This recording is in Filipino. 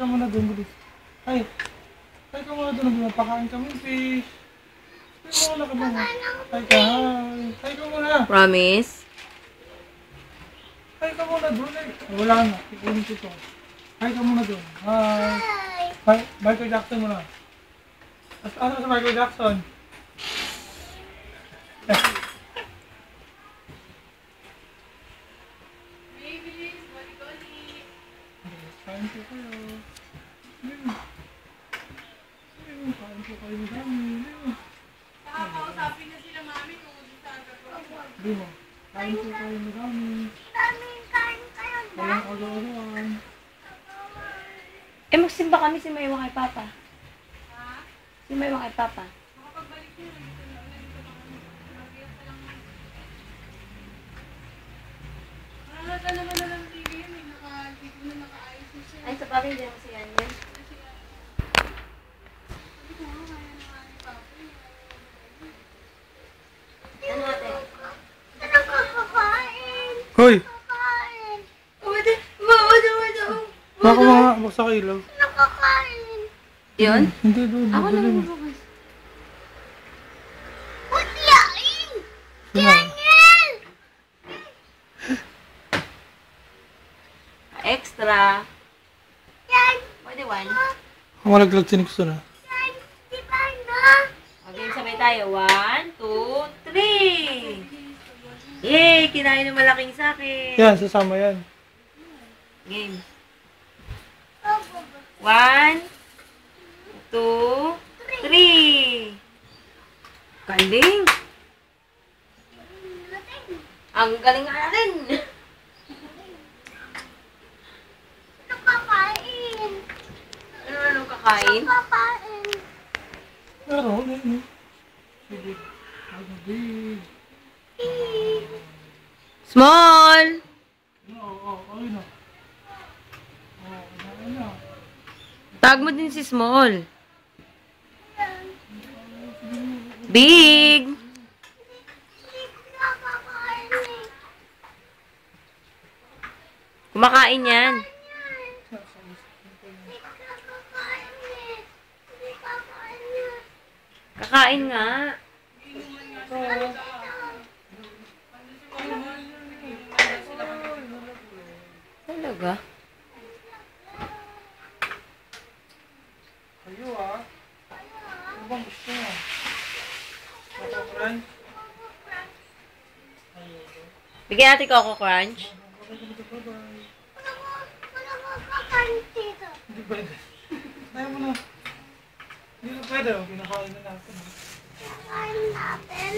ka muna doon, bilis. Ay, hi ka muna doon, pakain kami, fish. Wala ka ba? Hi ka, hi. Hi ka muna. Promise? Hi ka muna doon eh. Wala na, ikunin ko to. Hi ka muna doon. Hi. Hi, Michael Jackson muna. Ano sa Michael Jackson? Kain po kayo. Kain po kayo dami. Nakakausapin na sila mami kung sa agad. Di mo. Kain po kayo dami. Kain kayo Walang agaw-agawan. Eh, magsimba kami si Maywa kay Papa. Ha? Si Maywa kay Papa. Makapagbalik nyo. Nalata naman na lang TV yun. Hindi ko na nakaayos na siya. Ay, sa bagay, hindi naman si Yanyan. Sabi ko nga, kaya na nga ni Papa. Ano natin? Ano kakain? Hoy! Kakain. Wait, wait. Baka mga buksa ka ilaw. Ano kakain? Yun? Hindi doon. Ako Dali lang mo. magbukas. Utiyain! Sino? Daniel! Extra. Yan! Pwede one. Ako malaglag sinikso na. Yan! Di ba na? Okay, sabay tayo. 1, 2, 3. Yay! Kinain ng malaking sake. Yan, sasama yan. Game. 1, 2, 3. Galing! Ang galing nga natin! Ano kakain? Ano kakain? Kakain. Pero, ano? Sige. Ano, big. Small! Oo, okay na. Oo, kinain na. Tag mo din si Small. Big! Kumakain yan. Kakain nga. Talaga? Kayo ah. Ano bang gusto mo? Coco Crunch? Bigyan natin Coco Crunch. Bye-bye. Wala ko kakain dito. Hindi pwede. Tayo mo na. Hindi na pwede. Pinakain na natin. Kakain natin.